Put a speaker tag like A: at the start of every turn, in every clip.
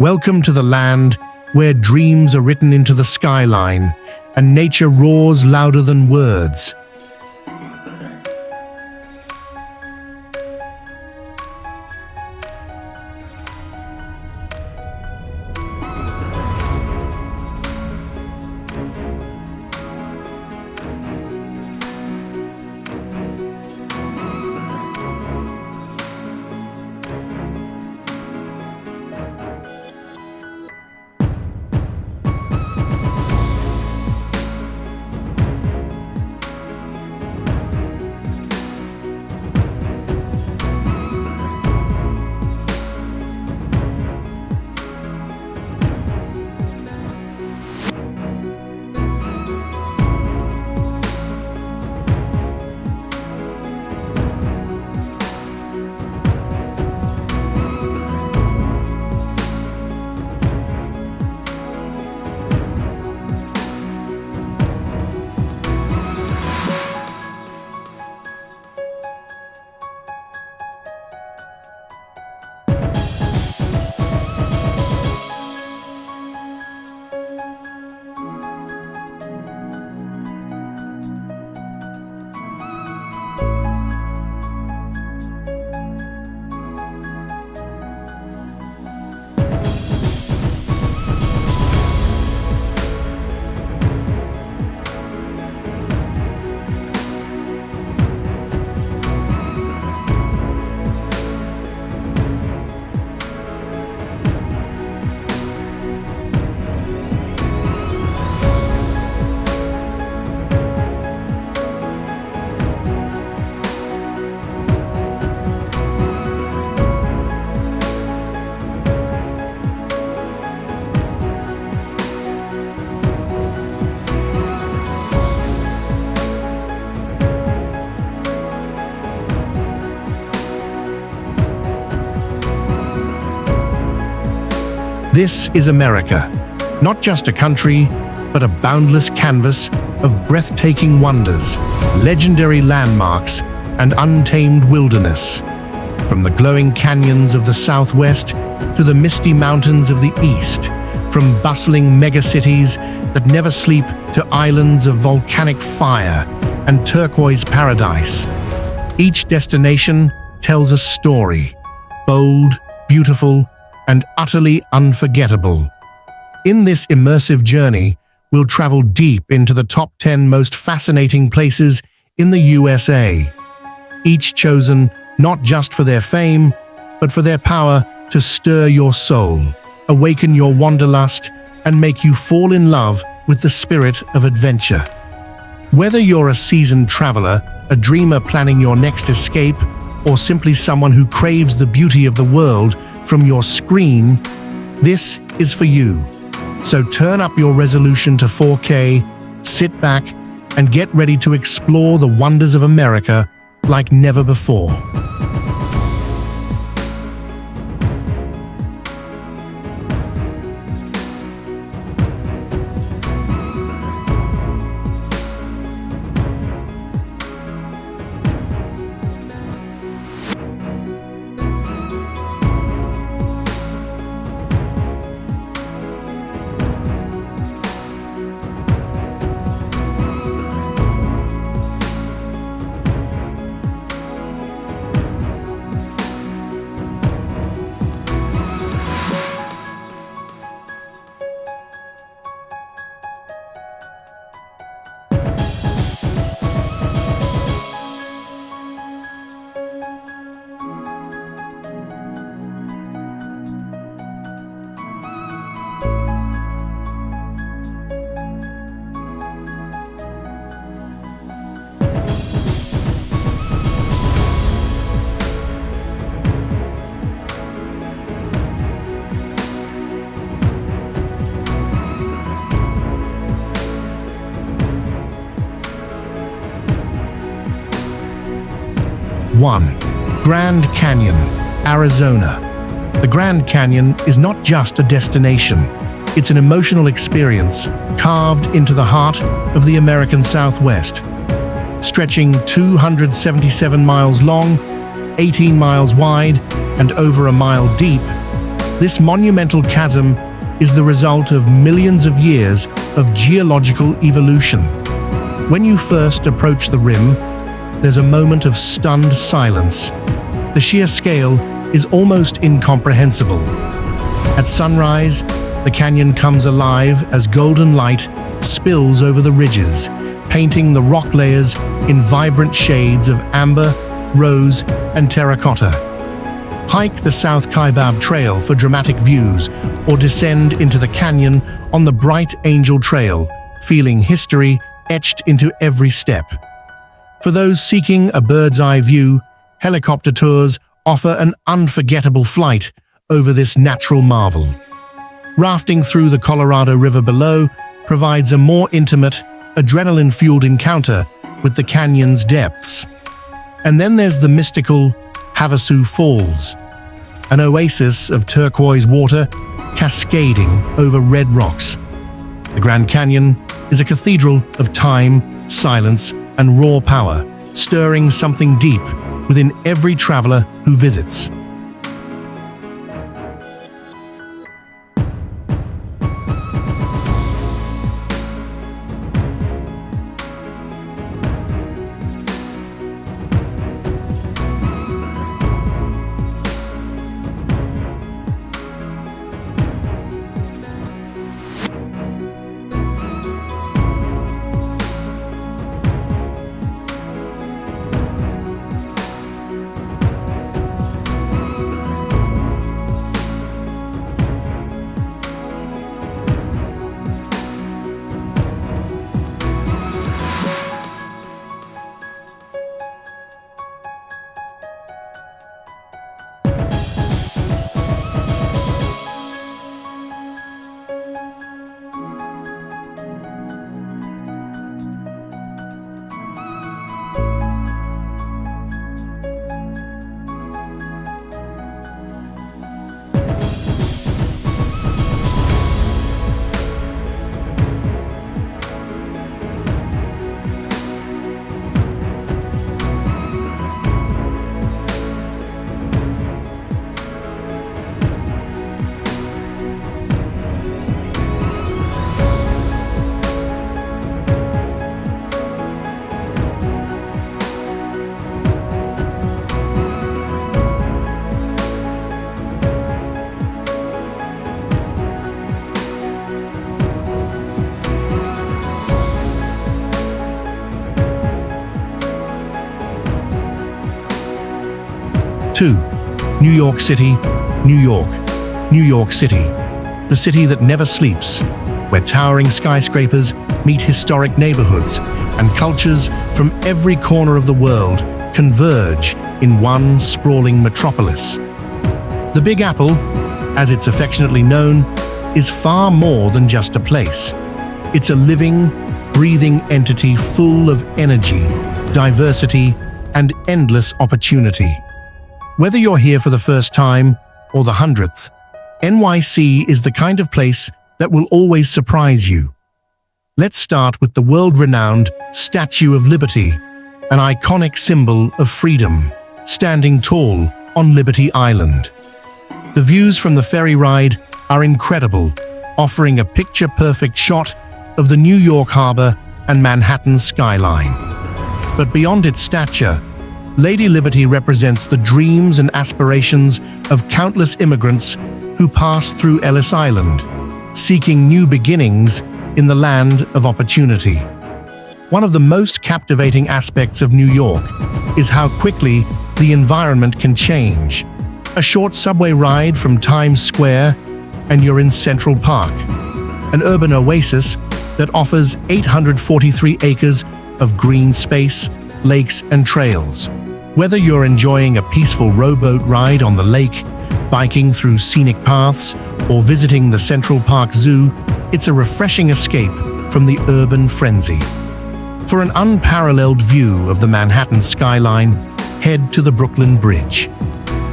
A: Welcome to the land where dreams are written into the skyline and nature roars louder than words. This is America, not just a country, but a boundless canvas of breathtaking wonders, legendary landmarks, and untamed wilderness. From the glowing canyons of the southwest to the misty mountains of the east, from bustling megacities that never sleep to islands of volcanic fire and turquoise paradise. Each destination tells a story, bold, beautiful, and utterly unforgettable. In this immersive journey, we'll travel deep into the top 10 most fascinating places in the USA, each chosen not just for their fame, but for their power to stir your soul, awaken your wanderlust, and make you fall in love with the spirit of adventure. Whether you're a seasoned traveler, a dreamer planning your next escape, or simply someone who craves the beauty of the world from your screen, this is for you. So turn up your resolution to 4K, sit back, and get ready to explore the wonders of America like never before. One, Grand Canyon, Arizona. The Grand Canyon is not just a destination. It's an emotional experience carved into the heart of the American Southwest. Stretching 277 miles long, 18 miles wide, and over a mile deep, This monumental chasm is the result of millions of years of geological evolution. When you first approach the rim, there's a moment of stunned silence. The sheer scale is almost incomprehensible. At sunrise, the canyon comes alive as golden light spills over the ridges, painting the rock layers in vibrant shades of amber, rose, and terracotta. Hike the South Kaibab Trail for dramatic views, or descend into the canyon on the Bright Angel Trail, feeling history etched into every step. For those seeking a bird's-eye view, helicopter tours offer an unforgettable flight over this natural marvel. Rafting through the Colorado River below provides a more intimate, adrenaline-fueled encounter with the canyon's depths. And then there's the mystical Havasu Falls, an oasis of turquoise water cascading over red rocks. The Grand Canyon is a cathedral of time, silence, and raw power, stirring something deep within every traveler who visits. New York City, New York. New York City, the city that never sleeps, where towering skyscrapers meet historic neighborhoods and cultures from every corner of the world converge in one sprawling metropolis. The Big Apple, as it's affectionately known, is far more than just a place. It's a living, breathing entity full of energy, diversity, and endless opportunity. Whether you're here for the first time or the 100th, NYC is the kind of place that will always surprise you. Let's start with the world-renowned Statue of Liberty, an iconic symbol of freedom, standing tall on Liberty Island. The views from the ferry ride are incredible, offering a picture-perfect shot of the New York Harbor and Manhattan skyline. But beyond its stature, Lady Liberty represents the dreams and aspirations of countless immigrants who pass through Ellis Island, seeking new beginnings in the land of opportunity. One of the most captivating aspects of New York is how quickly the environment can change. A short subway ride from Times Square and you're in Central Park, an urban oasis that offers 843 acres of green space, lakes, and trails. Whether you're enjoying a peaceful rowboat ride on the lake, biking through scenic paths, or visiting the Central Park Zoo, it's a refreshing escape from the urban frenzy. For an unparalleled view of the Manhattan skyline, head to the Brooklyn Bridge.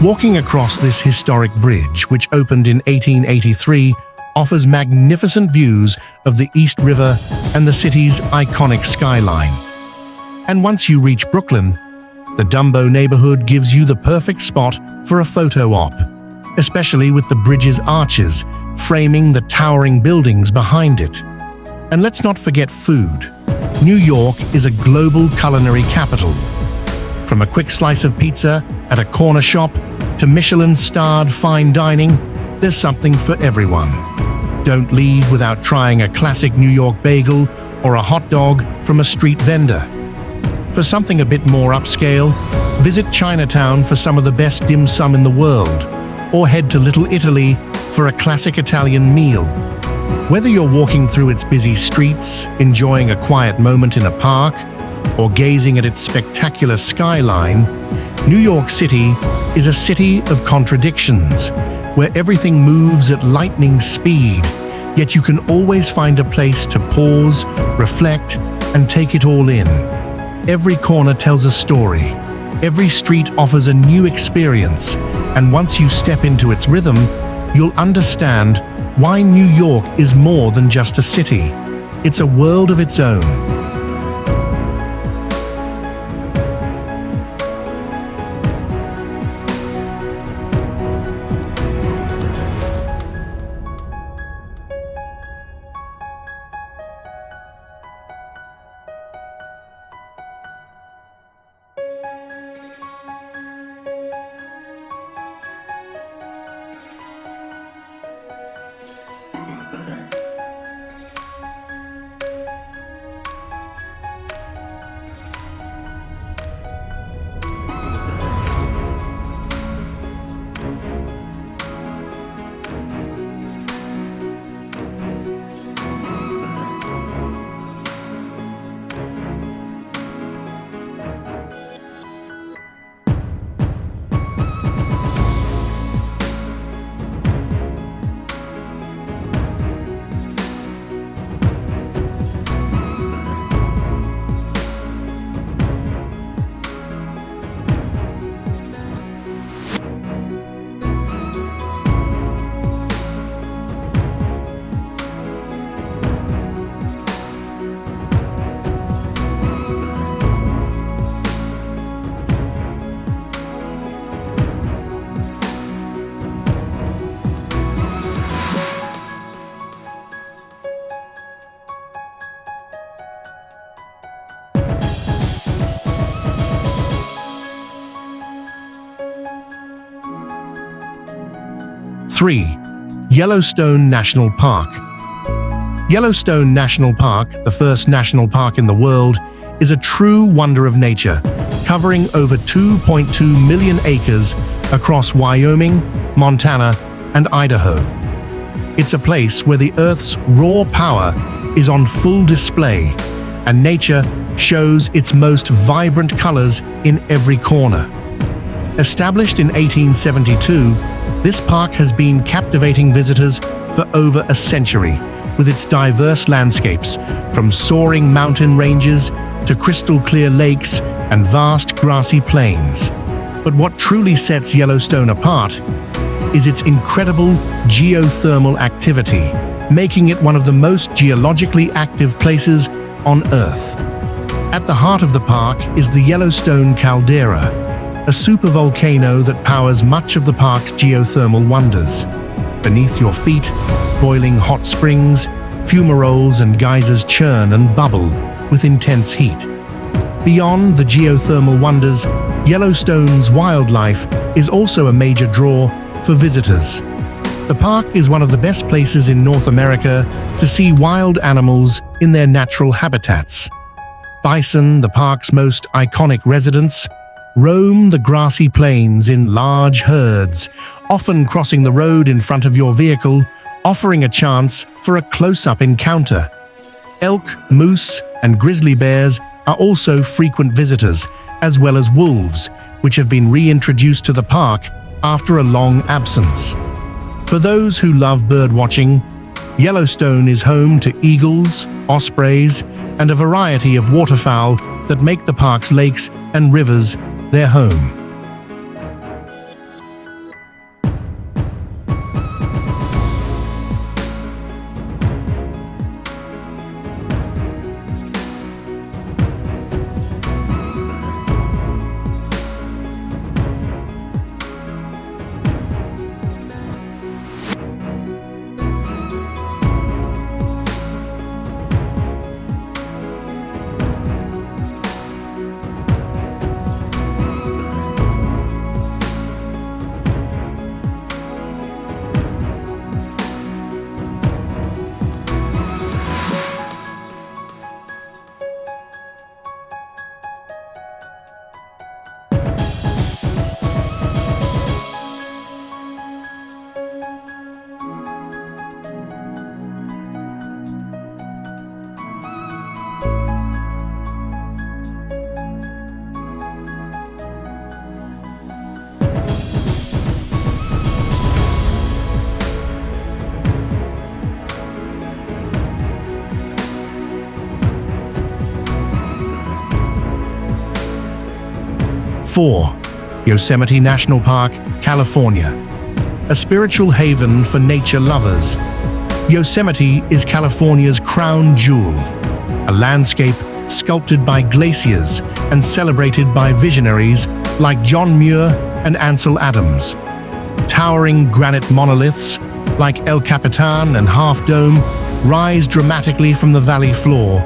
A: Walking across this historic bridge, which opened in 1883, offers magnificent views of the East River and the city's iconic skyline. And once you reach Brooklyn, the Dumbo neighborhood gives you the perfect spot for a photo op. especially with the bridge's arches framing the towering buildings behind it. And let's not forget food. New York is a global culinary capital. From a quick slice of pizza at a corner shop to Michelin-starred fine dining, there's something for everyone. Don't leave without trying a classic New York bagel or a hot dog from a street vendor. For something a bit more upscale, visit Chinatown for some of the best dim sum in the world, or head to Little Italy for a classic Italian meal. Whether you're walking through its busy streets, enjoying a quiet moment in a park, or gazing at its spectacular skyline, New York City is a city of contradictions, where everything moves at lightning speed, yet you can always find a place to pause, reflect, and take it all in. Every corner tells a story. Every street offers a new experience, and once you step into its rhythm, you'll understand why New York is more than just a city. It's a world of its own. Three, Yellowstone National Park. Yellowstone National Park, the first national park in the world, is a true wonder of nature, covering over 2.2 million acres across Wyoming, Montana, and Idaho. It's a place where the Earth's raw power is on full display, and nature shows its most vibrant colors in every corner. Established in 1872, this park has been captivating visitors for over a century, with its diverse landscapes, from soaring mountain ranges to crystal-clear lakes and vast grassy plains. But what truly sets Yellowstone apart is its incredible geothermal activity, making it one of the most geologically active places on Earth. At the heart of the park is the Yellowstone caldera, a supervolcano that powers much of the park's geothermal wonders. Beneath your feet, boiling hot springs, fumaroles and geysers churn and bubble with intense heat. Beyond the geothermal wonders, Yellowstone's wildlife is also a major draw for visitors. The park is one of the best places in North America to see wild animals in their natural habitats. Bison, the park's most iconic residents, roam the grassy plains in large herds, often crossing the road in front of your vehicle, offering a chance for a close-up encounter. Elk, moose, and grizzly bears are also frequent visitors, as well as wolves, which have been reintroduced to the park after a long absence. For those who love birdwatching, Yellowstone is home to eagles, ospreys, and a variety of waterfowl that make the park's lakes and rivers their home. 4. Yosemite National Park, California. A spiritual haven for nature lovers, Yosemite is California's crown jewel, a landscape sculpted by glaciers and celebrated by visionaries like John Muir and Ansel Adams. Towering granite monoliths like El Capitan and Half Dome rise dramatically from the valley floor,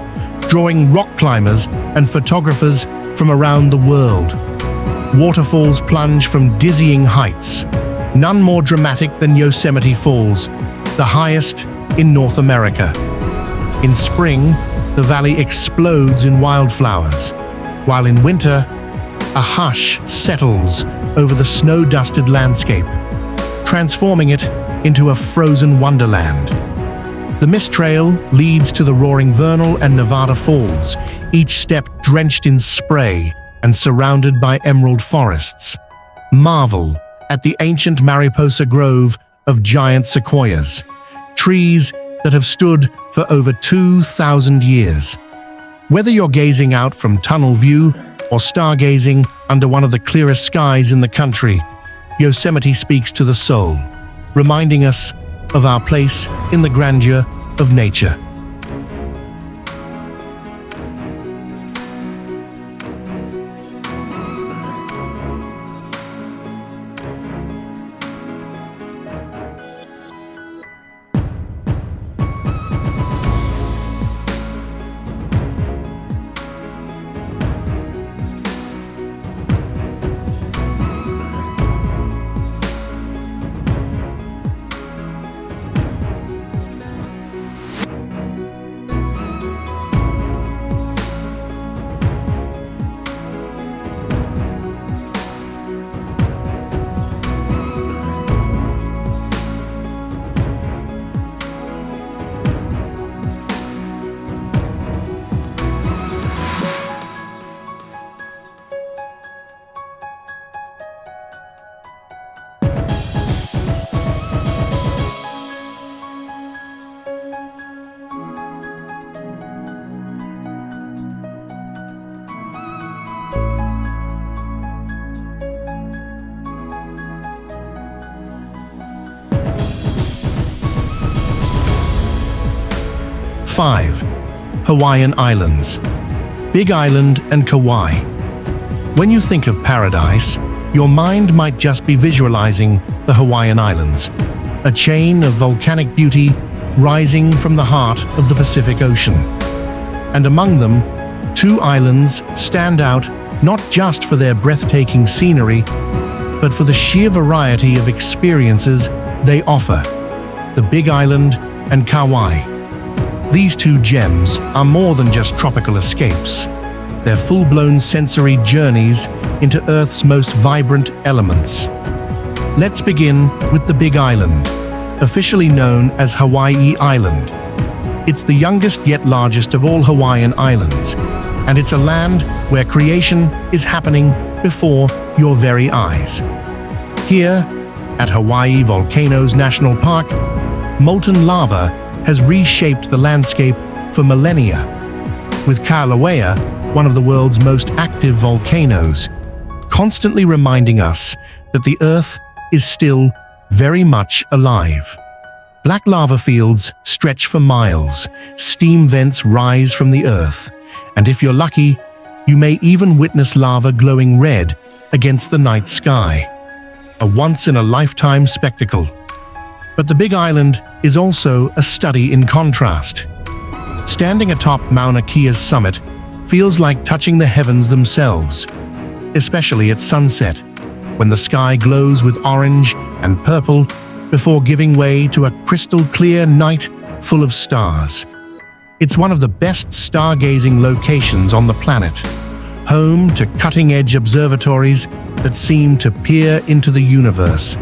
A: drawing rock climbers and photographers from around the world. Waterfalls plunge from dizzying heights, none more dramatic than Yosemite Falls, the highest in North America. In spring, the valley explodes in wildflowers, while in winter, a hush settles over the snow-dusted landscape, transforming it into a frozen wonderland. The mist trail leads to the roaring Vernal and Nevada Falls, each step drenched in spray and surrounded by emerald forests. Marvel at the ancient Mariposa Grove of giant sequoias, trees that have stood for over 2,000 years. Whether you're gazing out from tunnel view or stargazing under one of the clearest skies in the country, Yosemite speaks to the soul, reminding us of our place in the grandeur of nature. Five, Hawaiian Islands. Big Island and Kauai. When you think of paradise, your mind might just be visualizing the Hawaiian Islands, a chain of volcanic beauty rising from the heart of the Pacific Ocean. And among them, two islands stand out not just for their breathtaking scenery, but for the sheer variety of experiences they offer, the Big Island and Kauai. These two gems are more than just tropical escapes. They're full-blown sensory journeys into Earth's most vibrant elements. Let's begin with the Big Island, officially known as Hawaii Island. It's the youngest yet largest of all Hawaiian islands, and it's a land where creation is happening before your very eyes. Here, at Hawaii Volcanoes National Park, molten lava has reshaped the landscape for millennia, with Kilauea, one of the world's most active volcanoes, constantly reminding us that the Earth is still very much alive. Black lava fields stretch for miles, steam vents rise from the Earth, and if you're lucky, you may even witness lava glowing red against the night sky. A once-in-a-lifetime spectacle. But the Big Island is also a study in contrast. Standing atop Mauna Kea's summit feels like touching the heavens themselves, especially at sunset, when the sky glows with orange and purple before giving way to a crystal-clear night full of stars. It's one of the best stargazing locations on the planet, home to cutting-edge observatories that seem to peer into the universe.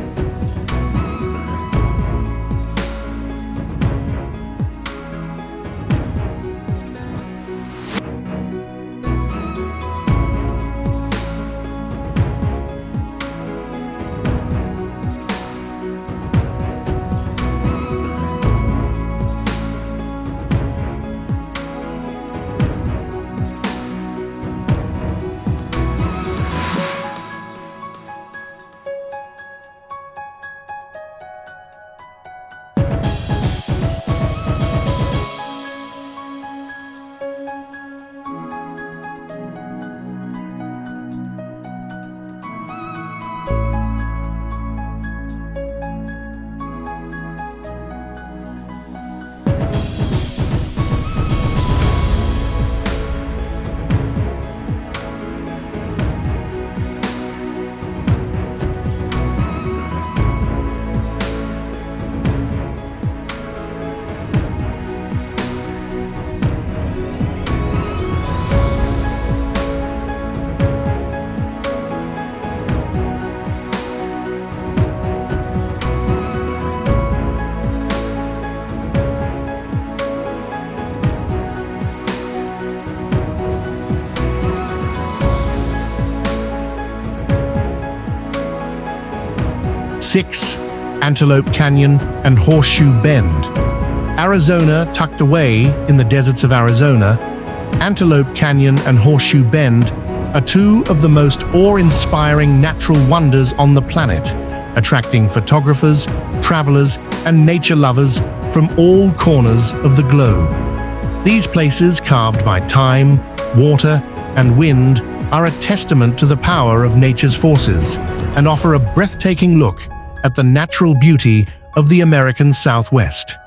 A: 6. Antelope Canyon and Horseshoe Bend. Arizona, tucked away in the deserts of Arizona, Antelope Canyon and Horseshoe Bend are two of the most awe-inspiring natural wonders on the planet, attracting photographers, travelers, and nature lovers from all corners of the globe. These places, carved by time, water, and wind, are a testament to the power of nature's forces and offer a breathtaking look at the natural beauty of the American Southwest.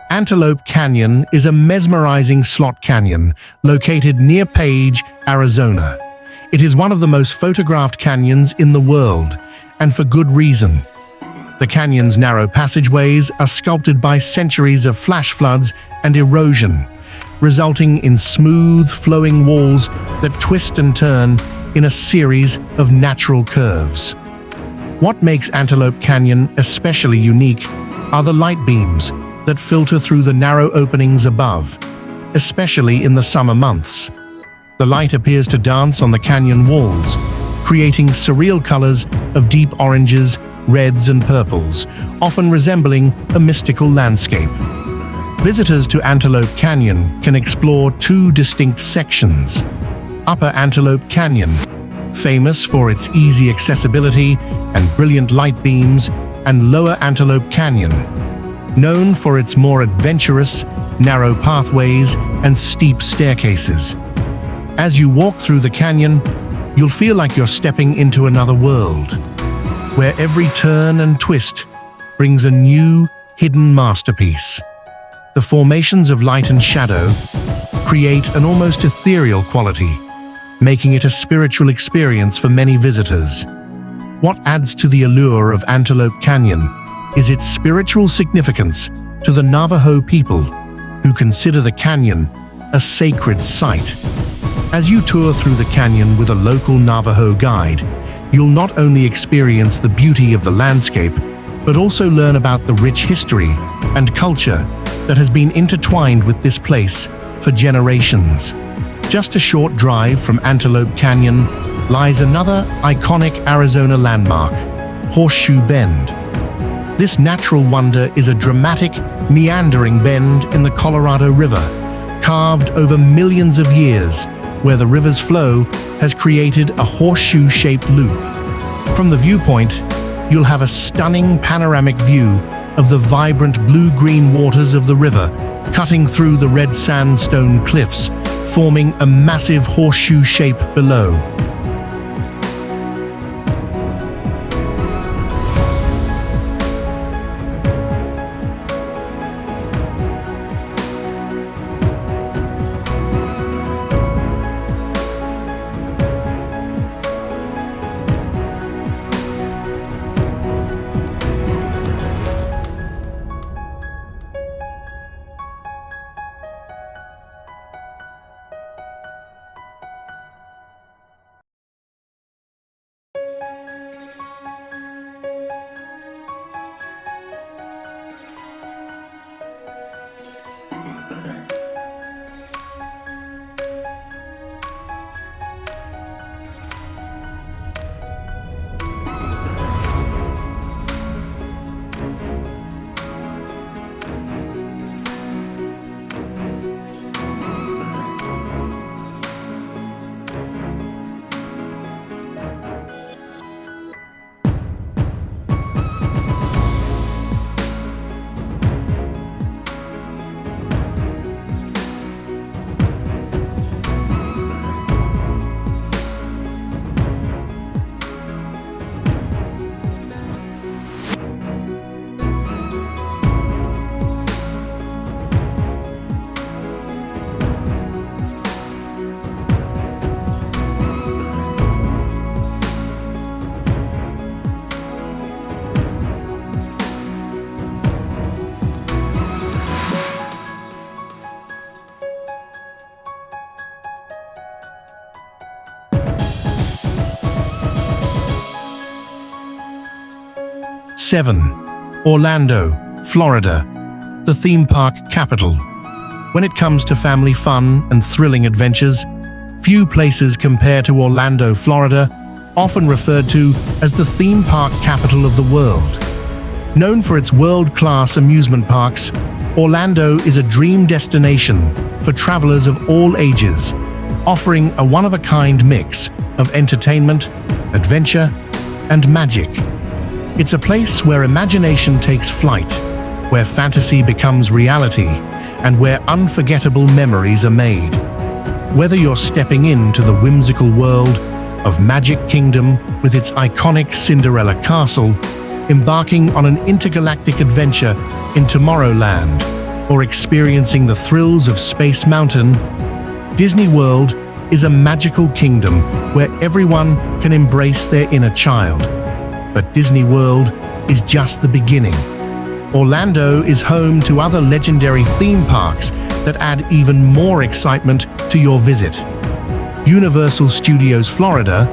A: Antelope Canyon is a mesmerizing slot canyon located near Page, Arizona. It is one of the most photographed canyons in the world, and for good reason. The canyon's narrow passageways are sculpted by centuries of flash floods and erosion, resulting in smooth, flowing walls that twist and turn in a series of natural curves. What makes Antelope Canyon especially unique are the light beams that filter through the narrow openings above, especially in the summer months. The light appears to dance on the canyon walls, creating surreal colors of deep oranges, reds, and purples, often resembling a mystical landscape. Visitors to Antelope Canyon can explore two distinct sections. Upper Antelope Canyon, famous for its easy accessibility and brilliant light beams, and Lower Antelope Canyon, known for its more adventurous, narrow pathways and steep staircases. As you walk through the canyon, you'll feel like you're stepping into another world, where every turn and twist brings a new, hidden masterpiece. The formations of light and shadow create an almost ethereal quality, making it a spiritual experience for many visitors. What adds to the allure of Antelope Canyon is its spiritual significance to the Navajo people, who consider the canyon a sacred site. As you tour through the canyon with a local Navajo guide, you'll not only experience the beauty of the landscape, but also learn about the rich history and culture that has been intertwined with this place for generations. Just a short drive from Antelope Canyon lies another iconic Arizona landmark, Horseshoe Bend. This natural wonder is a dramatic, meandering bend in the Colorado River, carved over millions of years, where the river's flow has created a horseshoe-shaped loop. From the viewpoint, you'll have a stunning panoramic view of the vibrant blue-green waters of the river, cutting through the red sandstone cliffs, forming a massive horseshoe shape below. Seven. Orlando, Florida, the theme park capital. When it comes to family fun and thrilling adventures, few places compare to Orlando, Florida, often referred to as the theme park capital of the world. Known for its world-class amusement parks, Orlando is a dream destination for travelers of all ages, offering a one-of-a-kind mix of entertainment, adventure, and magic. It's a place where imagination takes flight, where fantasy becomes reality, and where unforgettable memories are made. Whether you're stepping into the whimsical world of Magic Kingdom with its iconic Cinderella Castle, embarking on an intergalactic adventure in Tomorrowland, or experiencing the thrills of Space Mountain, Disney World is a magical kingdom where everyone can embrace their inner child. But Disney World is just the beginning. Orlando is home to other legendary theme parks that add even more excitement to your visit. Universal Studios Florida,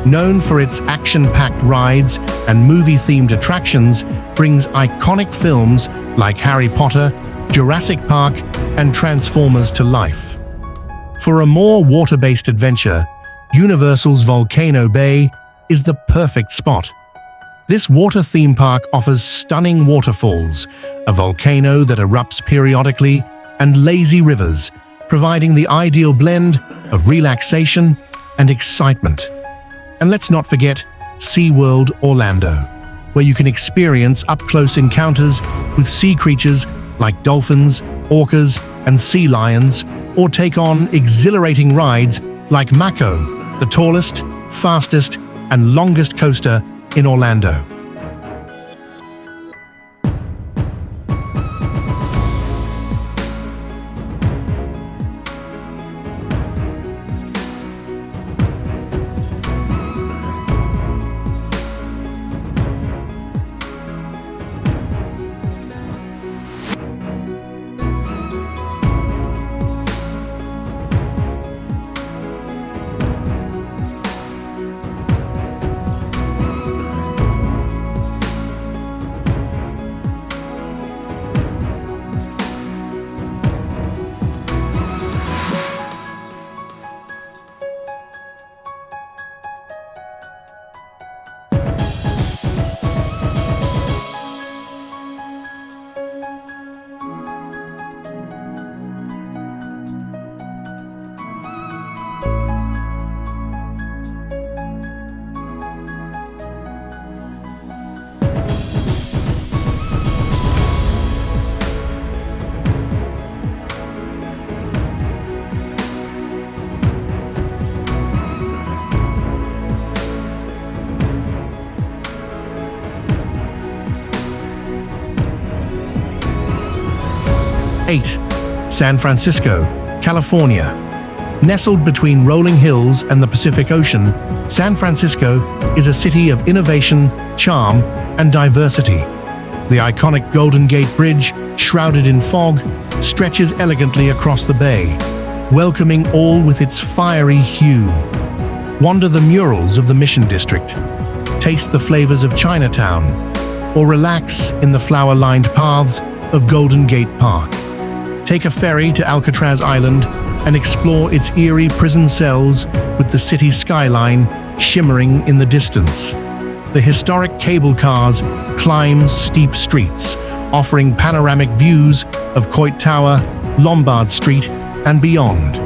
A: known for its action-packed rides and movie-themed attractions, brings iconic films like Harry Potter, Jurassic Park, and Transformers to life. For a more water-based adventure, Universal's Volcano Bay is the perfect spot. This water theme park offers stunning waterfalls, a volcano that erupts periodically, and lazy rivers, providing the ideal blend of relaxation and excitement. And let's not forget SeaWorld Orlando, where you can experience up-close encounters with sea creatures like dolphins, orcas, and sea lions, or take on exhilarating rides like Mako, the tallest, fastest, and longest coaster in Orlando. San Francisco, California. Nestled between rolling hills and the Pacific Ocean, San Francisco is a city of innovation, charm, and diversity. The iconic Golden Gate Bridge, shrouded in fog, stretches elegantly across the bay, welcoming all with its fiery hue. Wander the murals of the Mission District, taste the flavors of Chinatown, or relax in the flower-lined paths of Golden Gate Park. Take a ferry to Alcatraz Island and explore its eerie prison cells with the city skyline shimmering in the distance. The historic cable cars climb steep streets, offering panoramic views of Coit Tower, Lombard Street, and beyond.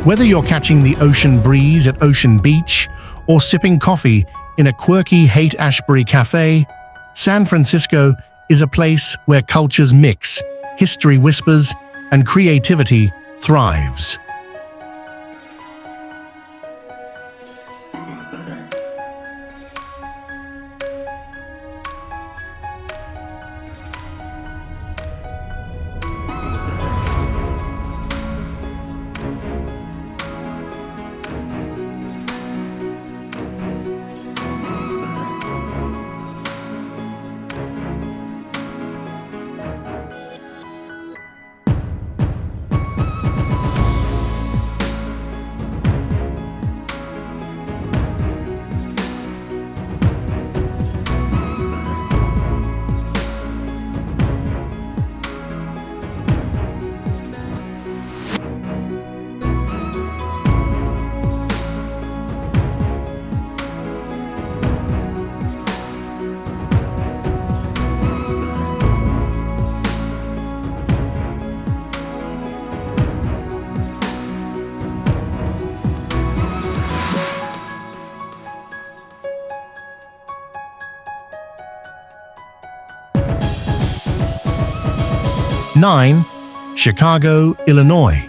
A: Whether you're catching the ocean breeze at Ocean Beach or sipping coffee in a quirky Haight-Ashbury cafe, San Francisco is a place where cultures mix, history whispers, and creativity thrives. 9. Chicago, Illinois.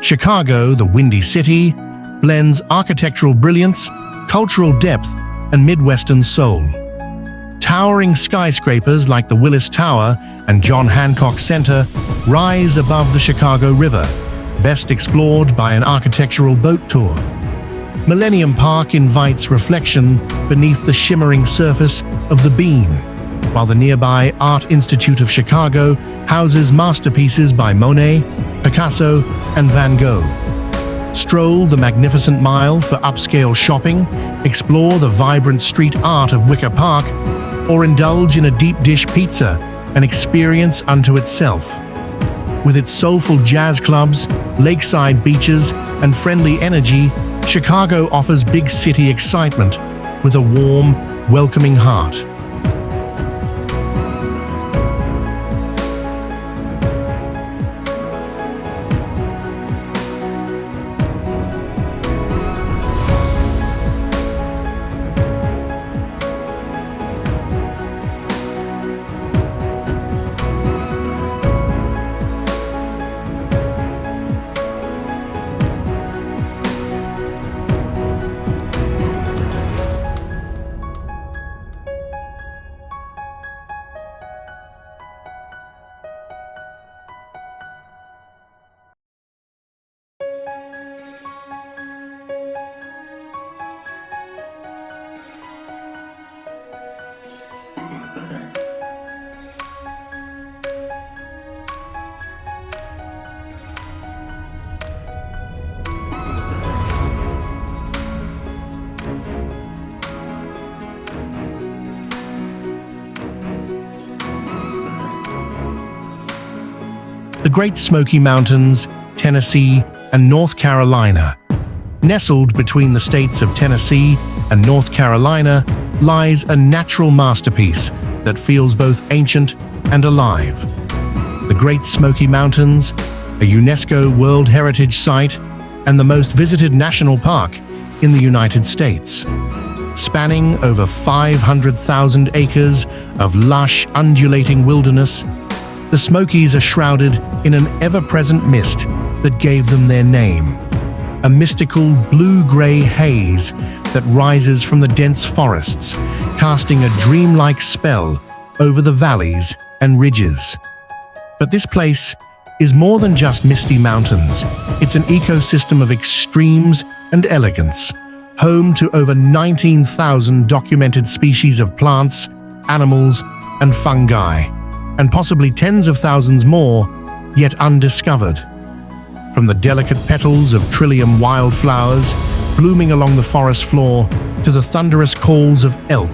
A: Chicago, the Windy City, blends architectural brilliance, cultural depth, and Midwestern soul. Towering skyscrapers like the Willis Tower and John Hancock Center rise above the Chicago River, best explored by an architectural boat tour. Millennium Park invites reflection beneath the shimmering surface of the Bean, while the nearby Art Institute of Chicago houses masterpieces by Monet, Picasso, and Van Gogh. Stroll the Magnificent Mile for upscale shopping, explore the vibrant street art of Wicker Park, or indulge in a deep dish pizza, an experience unto itself. With its soulful jazz clubs, lakeside beaches, and friendly energy, Chicago offers big city excitement with a warm, welcoming heart. The Great Smoky Mountains, Tennessee, and North Carolina. Nestled between the states of Tennessee and North Carolina lies a natural masterpiece that feels both ancient and alive. The Great Smoky Mountains, a UNESCO World Heritage Site and the most visited national park in the United States. Spanning over 500,000 acres of lush, undulating wilderness, the Smokies are shrouded in an ever-present mist that gave them their name. A mystical blue-gray haze that rises from the dense forests, casting a dreamlike spell over the valleys and ridges. But this place is more than just misty mountains. It's an ecosystem of extremes and elegance, home to over 19,000 documented species of plants, animals, and fungi, and possibly tens of thousands more, yet undiscovered. From the delicate petals of trillium wildflowers blooming along the forest floor to the thunderous calls of elk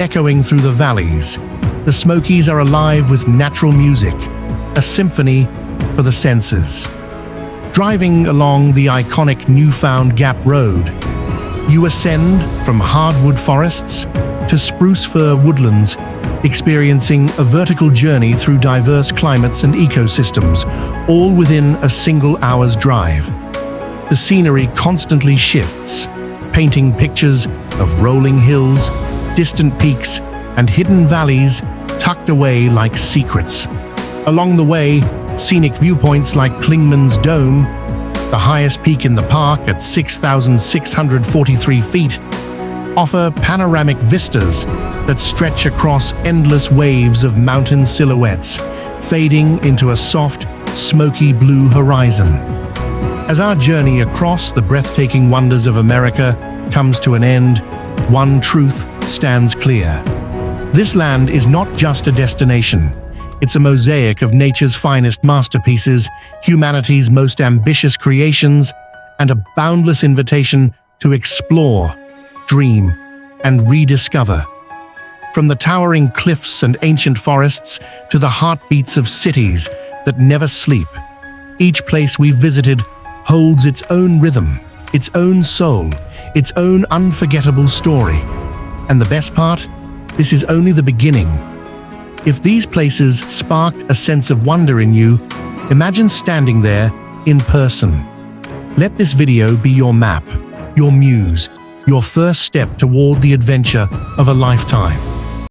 A: echoing through the valleys, the Smokies are alive with natural music, a symphony for the senses. Driving along the iconic Newfound Gap Road, you ascend from hardwood forests to spruce fir woodlands, experiencing a vertical journey through diverse climates and ecosystems, all within a single hour's drive. The scenery constantly shifts, painting pictures of rolling hills, distant peaks, and hidden valleys tucked away like secrets. Along the way, scenic viewpoints like Klingman's Dome, the highest peak in the park at 6,643 feet, offer panoramic vistas that stretch across endless waves of mountain silhouettes, fading into a soft, smoky blue horizon. As our journey across the breathtaking wonders of America comes to an end, one truth stands clear. This land is not just a destination. It's a mosaic of nature's finest masterpieces, humanity's most ambitious creations, and a boundless invitation to explore, dream, and rediscover. From the towering cliffs and ancient forests to the heartbeats of cities that never sleep, each place we've visited holds its own rhythm, its own soul, its own unforgettable story. And the best part? This is only the beginning. If these places sparked a sense of wonder in you, imagine standing there in person. Let this video be your map, your muse, your first step toward the adventure of a lifetime.